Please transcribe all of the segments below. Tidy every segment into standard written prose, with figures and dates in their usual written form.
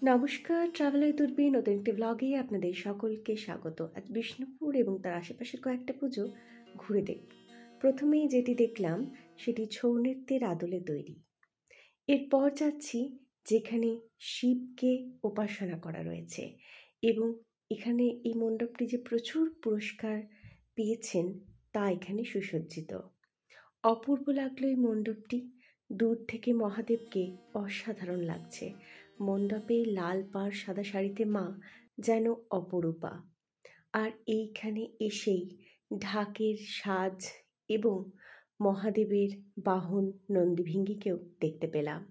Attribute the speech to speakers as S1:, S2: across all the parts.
S1: নমস্কার, ট্রাভেলার দূরবীন নতুন একটি ব্লগে আপনাদের সকলকে স্বাগত। আজ বিষ্ণুপুর এবং তার আশেপাশের কয়েকটা পুজো ঘুরে দেখব। প্রথমেই যেটি দেখলাম সেটি ছৌ নৃত্যের আদলে তৈরি। এরপর যাচ্ছি যেখানে শিবকে উপাসনা করা রয়েছে এবং এখানে এই মণ্ডপটি যে প্রচুর পুরস্কার পেয়েছেন তা এখানে সুসজ্জিত। অপূর্ব লাগলো এই মণ্ডপটি। দূর থেকে মহাদেবকে অসাধারণ লাগছে। মণ্ডপে লাল পাড় সাদা শাড়িতে মা যেন অপরূপা। আর এইখানে এসেই ঢাকের সাজ এবং মহাদেবের বাহন নন্দীভিঙ্গিকেও দেখতে পেলাম।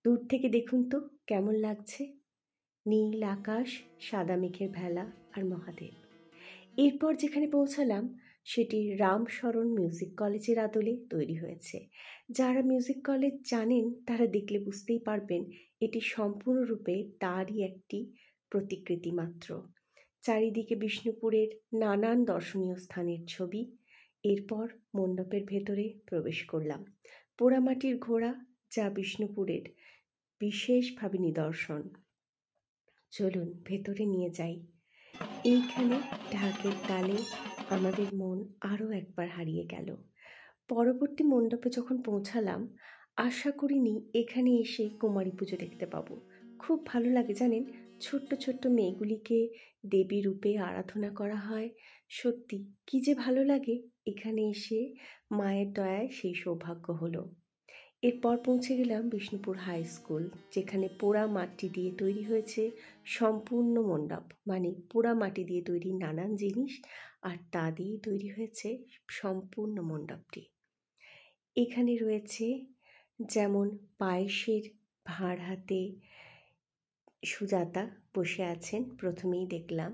S1: দূর থেকে দেখুন তো কেমন লাগছে, নীল আকাশ, সাদা মেঘের ভেলা আর মহাদেব। এরপর যেখানে পৌঁছালাম সেটি রামশরণ মিউজিক কলেজের আদলে তৈরি হয়েছে। যারা মিউজিক কলেজ জানেন তারা দেখলে বুঝতেই পারবেন এটি সম্পূর্ণরূপে তারই একটি প্রতিকৃতি মাত্র। চারিদিকে বিষ্ণুপুরের নানান দর্শনীয় স্থানের ছবি। এরপর মণ্ডপের ভেতরে প্রবেশ করলাম। পোড়ামাটির ঘোড়া, যা বিষ্ণুপুরের বিশেষভাবে নিদর্শন। চলুন ভেতরে নিয়ে যাই। এইখানে ঢাকের তালে আমাদের মন আরও একবার হারিয়ে গেল। পরবর্তী মণ্ডপে যখন পৌঁছালাম আশা করিনি এখানে এসে কুমারী পুজো দেখতে পাবো। খুব ভালো লাগে জানেন, ছোট্ট ছোট্ট মেয়েগুলিকে দেবী রূপে আরাধনা করা হয়। সত্যি কী যে ভালো লাগে, এখানে এসে মায়ের দয়ায় সেই সৌভাগ্য হলো। এরপর পৌঁছে গেলাম বিষ্ণুপুর হাই স্কুল, যেখানে পোড়া মাটি দিয়ে তৈরি হয়েছে সম্পূর্ণ মণ্ডপ। মানে পোড়া মাটি দিয়ে তৈরি নানান জিনিস আর তা দিয়েই তৈরি হয়েছে সম্পূর্ণ মণ্ডপটি। এখানে রয়েছে যেমন পায়েসের ভাঁড় হাতে সুজাতা বসে আছেন, প্রথমেই দেখলাম।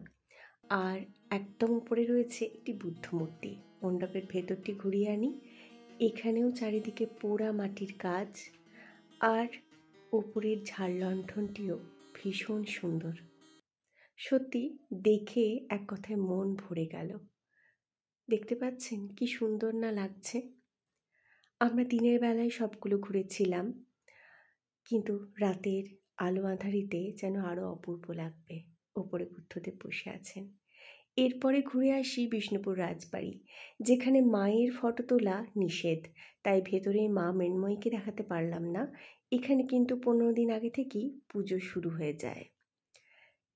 S1: আর একদম উপরে রয়েছে একটি বুদ্ধ মূর্তি। মণ্ডপের ভেতরটি ঘুরিয়ে আনি। এখানেও চারিদিকে পোড়া মাটির কাজ আর ওপরের ঝাড় লণ্ঠনটিও ভীষণ সুন্দর। সত্যি দেখে এক কথায় মন ভরে গেল। দেখতে পাচ্ছেন কি সুন্দর না লাগছে। আমরা দিনের বেলায় সবগুলো ঘুরেছিলাম, কিন্তু রাতের আলো আঁধারিতে যেন আরও অপূর্ব লাগবে। ওপরে বুদ্ধদেব বসে আছেন। এরপরে ঘুরে আসি বিষ্ণুপুর রাজবাড়ি, যেখানে মায়ের ফটো তোলা নিষেধ, তাই ভেতরে মা মৃন্ময়ীকে দেখাতে পারলাম না। এখানে কিন্তু 15 দিন আগে থেকেই পুজো শুরু হয়ে যায়।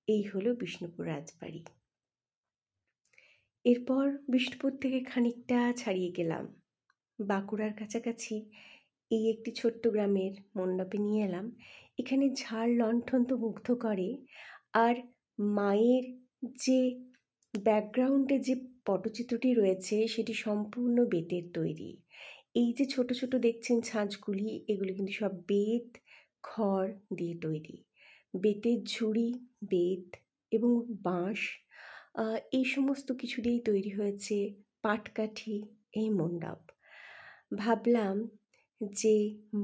S1: এই হলো বিষ্ণুপুর রাজবাড়ি। এরপর বিষ্ণুপুর থেকে খানিকটা ছাড়িয়ে গেলাম, বাঁকুড়ার কাছাকাছি এই একটি ছোট্ট গ্রামের মণ্ডপে নিয়ে এলাম। এখানে ঝাড় লণ্ঠন তো মুগ্ধ করে, আর মায়ের যে ব্যাকগ্রাউন্ডে যে পটচিত্রটি রয়েছে সেটি সম্পূর্ণ বেতের তৈরি। এই যে ছোট ছোট দেখছেন ছাঁচগুলি, এগুলো কিন্তু সব বেত খড় দিয়ে তৈরি। বেতের ঝুড়ি, বেত এবং বাঁশ, এই সমস্ত কিছু দিয়েই তৈরি হয়েছে পাটকাঠি এই মণ্ডপ। ভাবলাম যে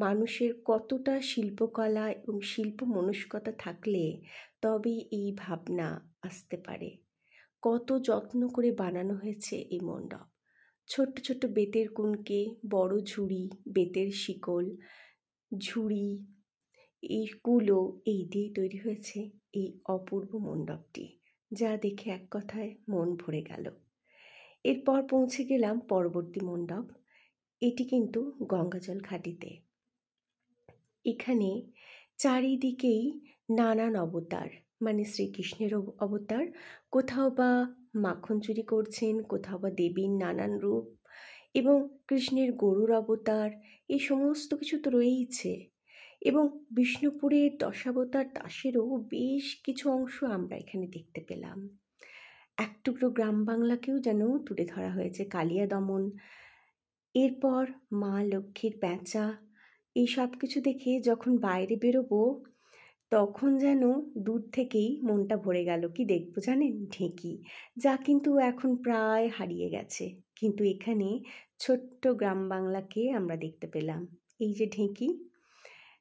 S1: মানুষের কতটা শিল্পকলা এবং শিল্প মনস্কতা থাকলে তবেই এই ভাবনা আসতে পারে। কত যত্ন করে বানানো হয়েছে এই মণ্ডপ। ছোট্ট ছোট্ট বেতের কুনকে, বড় ঝুড়ি, বেতের শিকল, ঝুড়ি, এই কুলো, এই দিয়ে তৈরি হয়েছে এই অপূর্ব মণ্ডপটি, যা দেখে এক কথায় মন ভরে গেল। এরপর পৌঁছে গেলাম পরবর্তী মণ্ডপ। এটি কিন্তু গঙ্গাজল ঘাটিতে। এখানে চারিদিকেই নানান অবতার, মানে শ্রীকৃষ্ণের অবতার, কোথাও বা মাখন চুরি করছেন, কোথাও বা দেবীর নানান রূপ এবং কৃষ্ণের গরুর অবতার, এই সমস্ত কিছু তো রয়েইছে। এবং বিষ্ণুপুরের দশাবতার দাসেরও বেশ কিছু অংশ আমরা এখানে দেখতে পেলাম। এক টুকরো গ্রাম বাংলাকেও যেন তুলে ধরা হয়েছে, কালিয়া দমন। এরপর মা লক্ষ্মীর প্যাঁচা, এই সব কিছু দেখে যখন বাইরে বেরোবো তখন যেন দূর থেকেই মনটা ভরে গেল। কি দেখবো জানেন? ঢেঁকি, যা কিন্তু এখন প্রায় হারিয়ে গেছে, কিন্তু এখানে ছোট্ট গ্রাম বাংলাকে আমরা দেখতে পেলাম। এই যে ঢেঁকি,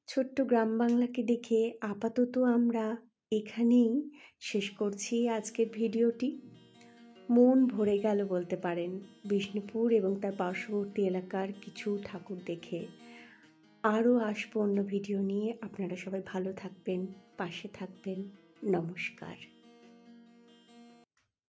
S1: ছোট্ট গ্রাম বাংলাকে দেখে আপাতত আমরা এখানেই শেষ করছি আজকের ভিডিওটি। মন ভরে গেল বলতে পারেন বিষ্ণুপুর এবং তার পার্শ্ববর্তী এলাকার কিছু ঠাকুর দেখে। আরও আসবো অন্য ভিডিও নিয়ে। আপনারা সবাই ভালো থাকবেন। পাশে থাকবেন। নমস্কার।